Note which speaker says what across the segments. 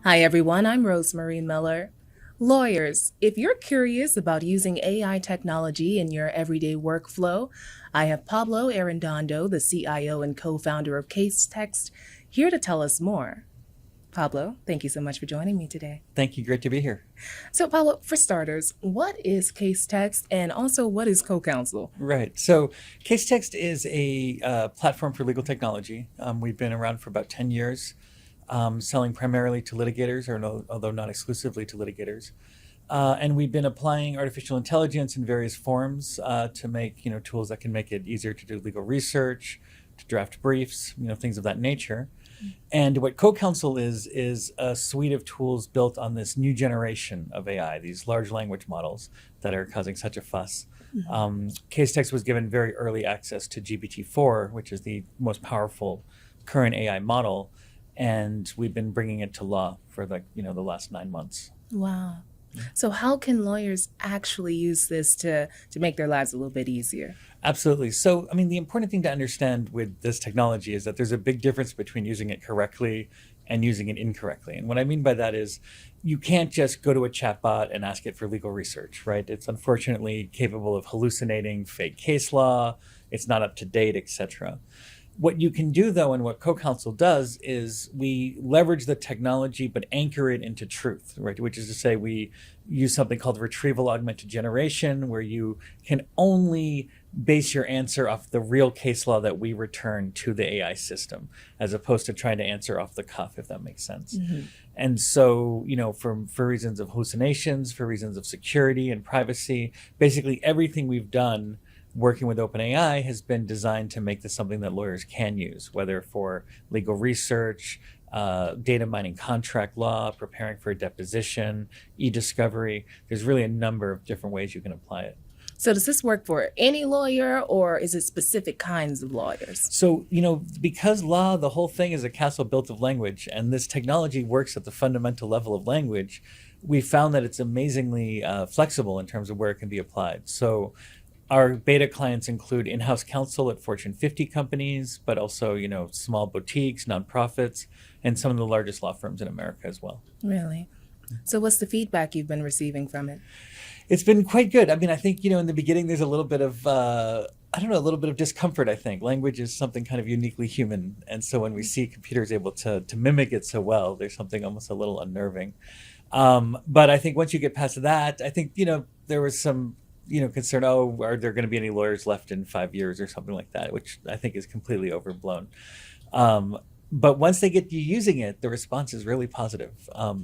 Speaker 1: Hi, everyone. I'm Rosemary Miller. Lawyers, if you're curious about using AI technology in your everyday workflow, I have Pablo Arredondo, the CIO and co-founder of Casetext, here to tell us more. Pablo, thank you so much for joining me today.
Speaker 2: Thank you. Great to be here.
Speaker 1: So, Pablo, for starters, what is Casetext and also what is CoCounsel?
Speaker 2: Right. So Casetext is a platform for legal technology. We've been around for about 10 years, selling primarily to litigators, although not exclusively to litigators. And we've been applying artificial intelligence in various forms to make tools that can make it easier to do legal research, to draft briefs, things of that nature. And what CoCounsel is a suite of tools built on this new generation of AI, these large language models that are causing such a fuss. Casetext was given very early access to GPT-4, which is the most powerful current AI model, and we've been bringing it to law for the last 9 months.
Speaker 1: Wow. So how can lawyers actually use this to make their lives a little bit easier?
Speaker 2: Absolutely. So, I mean, the important thing to understand with this technology is that there's a big difference between using it correctly and using it incorrectly. And what I mean by that is you can't just go to a chatbot and ask it for legal research, right? It's unfortunately capable of hallucinating fake case law. It's not up to date, etc. What you can do, though, and what CoCounsel does is we leverage the technology but anchor it into truth, right? Which is to say we use something called retrieval augmented generation, where you can only base your answer off the real case law that we return to the AI system, as opposed to trying to answer off the cuff, if that makes sense. And so, for reasons of hallucinations, for reasons of security and privacy, basically everything we've done working with OpenAI has been designed to make this something that lawyers can use, whether for legal research, data mining contract law, preparing for a deposition, e-discovery. There's really a number of different ways you can apply it.
Speaker 1: So does this work for any lawyer or is it specific kinds of lawyers?
Speaker 2: So, because law, the whole thing is a castle built of language, and this technology works at the fundamental level of language, we found that it's amazingly flexible in terms of where it can be applied. So our beta clients include in-house counsel at Fortune 50 companies, but also, small boutiques, nonprofits, and some of the largest law firms in America as well.
Speaker 1: Really? So what's the feedback you've been receiving from it?
Speaker 2: It's been quite good. I mean, I think, in the beginning, there's a little bit of, a little bit of discomfort, I think. Language is something kind of uniquely human. And so when we see computers able to mimic it so well, there's something almost a little unnerving. But I think once you get past that, I think, there was some concern, are there going to be any lawyers left in 5 years or something like that, which I think is completely overblown. But once they get you using it, the response is really positive.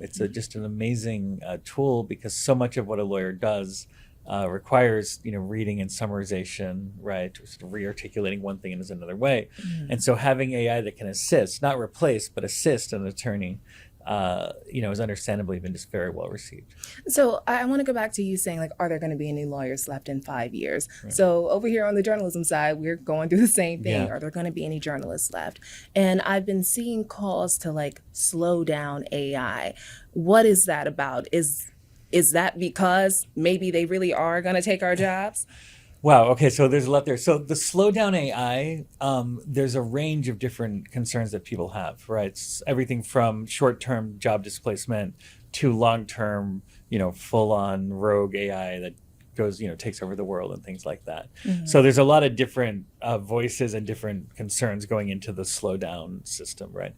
Speaker 2: It's just an amazing tool because so much of what a lawyer does requires, reading and summarization, right? Or sort of re-articulating one thing in another way. And so having AI that can assist, not replace, but assist an attorney, has understandably been just very well received.
Speaker 1: So I want to go back to you saying, are there going to be any lawyers left in 5 years?
Speaker 2: Right.
Speaker 1: So over here on the journalism side, we're going through the same thing.
Speaker 2: Yeah.
Speaker 1: Are there going to be any journalists left? And I've been seeing calls to slow down AI. What is that about? Is that because maybe they really are going to take our jobs?
Speaker 2: Wow. Okay. So there's a lot there. So the Slowdown AI, there's a range of different concerns that people have, right? It's everything from short-term job displacement to long-term, full-on rogue AI that goes, takes over the world and things like that. So there's a lot of different voices and different concerns going into the Slowdown system, right?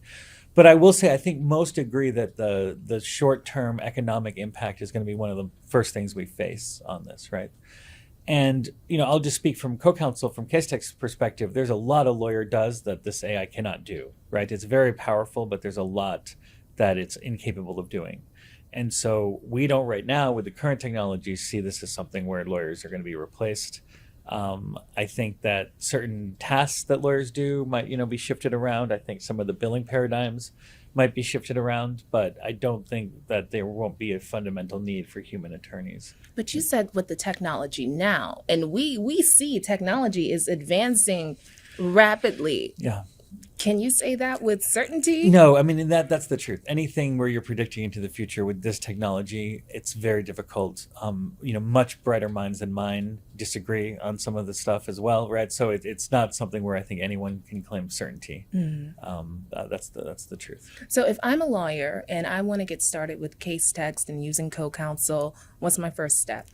Speaker 2: But I will say, I think most agree that the short-term economic impact is going to be one of the first things we face on this, right? And, I'll just speak from CoCounsel, from Casetext's perspective. There's a lot a lawyer does that this AI cannot do, right? It's very powerful, but there's a lot that it's incapable of doing. And so we don't right now, with the current technology, see this as something where lawyers are going to be replaced. I think that certain tasks that lawyers do might, be shifted around. I think some of the billing paradigms might be shifted around, but I don't think that there won't be a fundamental need for human attorneys.
Speaker 1: But you said with the technology now, and we see technology is advancing rapidly.
Speaker 2: Yeah.
Speaker 1: Can you say that with certainty?
Speaker 2: No, I mean, and that's the truth. Anything where you're predicting into the future with this technology, it's very difficult. Much brighter minds than mine disagree on some of the stuff as well, right? So it's not something where I think anyone can claim certainty. That's the truth.
Speaker 1: So if I'm a lawyer and I want to get started with Casetext and using CoCounsel, what's my first step?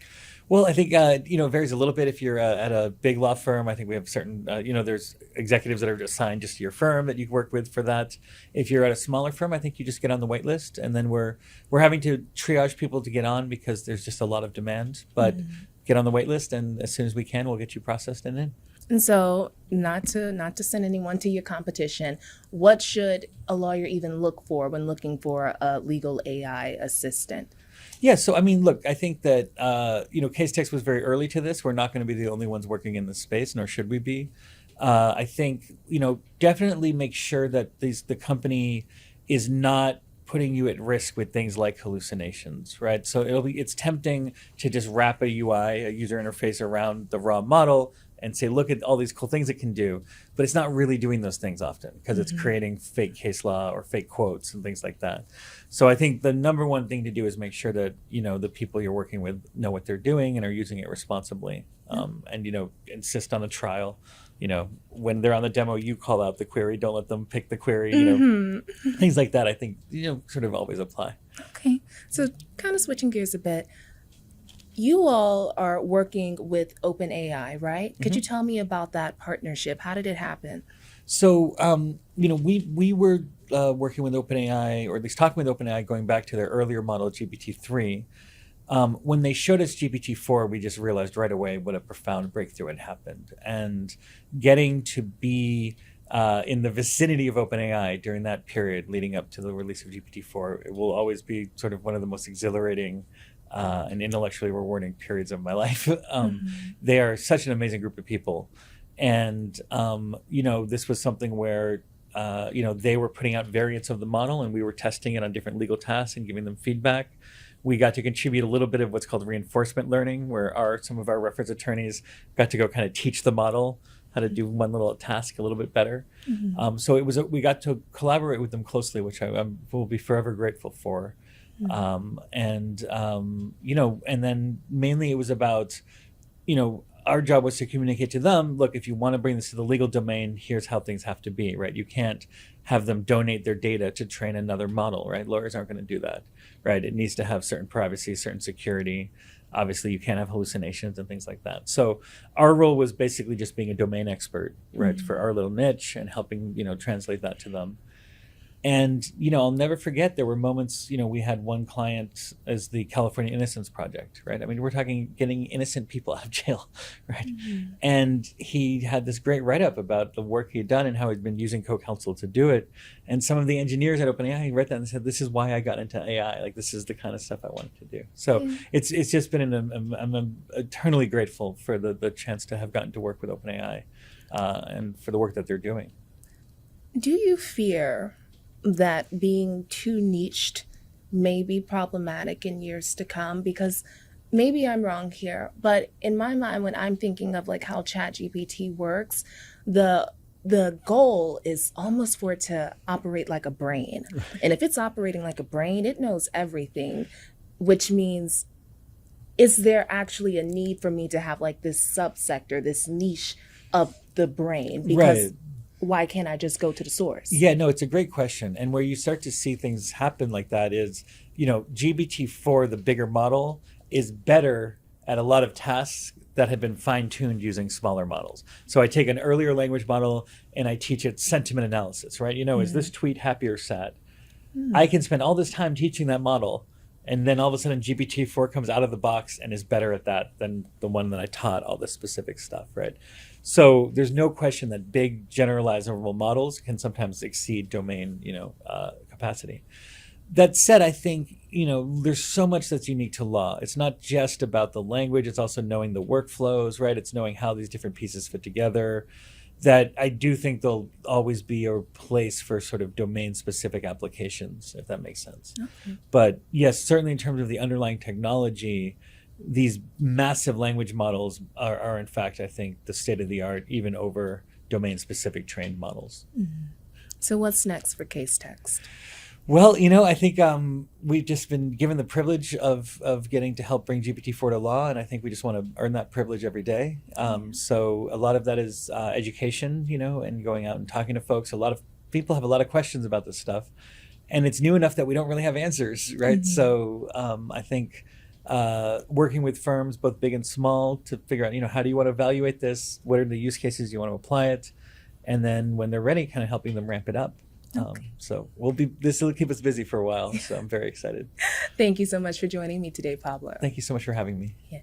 Speaker 2: Well, I think, it varies a little bit. If you're at a big law firm, I think we have certain, there's executives that are assigned just to your firm that you work with for that. If you're at a smaller firm, I think you just get on the wait list, and then we're having to triage people to get on because there's just a lot of demand. But get on the wait list, and as soon as we can, we'll get you processed and in.
Speaker 1: And so, not to send anyone to your competition, what should a lawyer even look for when looking for a legal AI assistant?
Speaker 2: Yeah, so I mean, look, I think that Casetext was very early to this. We're not going to be the only ones working in this space, nor should we be. I think definitely make sure that the company is not putting you at risk with things like hallucinations, right? So it's tempting to just wrap a UI, a user interface, around the raw model and say, look at all these cool things it can do, but it's not really doing those things often because it's creating fake case law or fake quotes and things like that. So I think the number one thing to do is make sure that, the people you're working with know what they're doing and are using it responsibly. And, insist on a trial. When they're on the demo, you call out the query, don't let them pick the query, things like that, I think, sort of always apply.
Speaker 1: Okay. So kind of switching gears a bit. You all are working with OpenAI, right? Could you tell me about that partnership? How did it happen?
Speaker 2: So, we were working with OpenAI, or at least talking with OpenAI, going back to their earlier model, GPT-3. When they showed us GPT-4, we just realized right away what a profound breakthrough had happened. And getting to be in the vicinity of OpenAI during that period leading up to the release of GPT-4, it will always be sort of one of the most exhilarating and intellectually rewarding periods of my life. They are such an amazing group of people. And, this was something where, they were putting out variants of the model and we were testing it on different legal tasks and giving them feedback. We got to contribute a little bit of what's called reinforcement learning, where some of our reference attorneys got to go kind of teach the model how to do one little task a little bit better. So we got to collaborate with them closely, which I will be forever grateful for. And then mainly it was about, our job was to communicate to them, look, if you want to bring this to the legal domain, here's how things have to be, right? You can't have them donate their data to train another model, right? Lawyers aren't going to do that, right? It needs to have certain privacy, certain security. Obviously, you can't have hallucinations and things like that. So our role was basically just being a domain expert, right, for our little niche and helping, translate that to them. And, I'll never forget, there were moments, we had one client as the California Innocence Project, right? I mean, we're talking getting innocent people out of jail, right? And he had this great write-up about the work he'd done and how he'd been using CoCounsel to do it. And some of the engineers at OpenAI read that and said, this is why I got into AI. Like, this is the kind of stuff I wanted to do. So it's just been, I'm eternally grateful for the chance to have gotten to work with OpenAI and for the work that they're doing.
Speaker 1: Do you fear that being too niched may be problematic in years to come? Because maybe I'm wrong here, but in my mind, when I'm thinking of like how ChatGPT works, the goal is almost for it to operate like a brain. And if it's operating like a brain, it knows everything, which means, is there actually a need for me to have like this subsector, this niche of the brain? Because why can't I just go to the source?
Speaker 2: Yeah, no, it's a great question. And where you start to see things happen like that is, GPT-4, the bigger model, is better at a lot of tasks that have been fine-tuned using smaller models. So I take an earlier language model and I teach it sentiment analysis, right? Is this tweet happy or sad? I can spend all this time teaching that model, and then all of a sudden GPT-4 comes out of the box and is better at that than the one that I taught all this specific stuff, right? So there's no question that big generalizable models can sometimes exceed domain, capacity. That said, I think, there's so much that's unique to law. It's not just about the language. It's also knowing the workflows, right? It's knowing how these different pieces fit together. That I do think there'll always be a place for sort of domain-specific applications, if that makes sense. Okay. But yes, certainly in terms of the underlying technology, these massive language models are in fact, I think, the state of the art, even over domain-specific trained models.
Speaker 1: So what's next for Casetext?
Speaker 2: Well, I think we've just been given the privilege of getting to help bring GPT-4 to law, and I think we just want to earn that privilege every day. So a lot of that is education, and going out and talking to folks. A lot of people have a lot of questions about this stuff, and it's new enough that we don't really have answers, right? So I think working with firms, both big and small, to figure out, how do you want to evaluate this? What are the use cases you want to apply it? And then when they're ready, kind of helping them ramp it up. So this will keep us busy for a while. So I'm very excited.
Speaker 1: Thank you so much for joining me today, Pablo.
Speaker 2: Thank you so much for having me.
Speaker 1: Yes.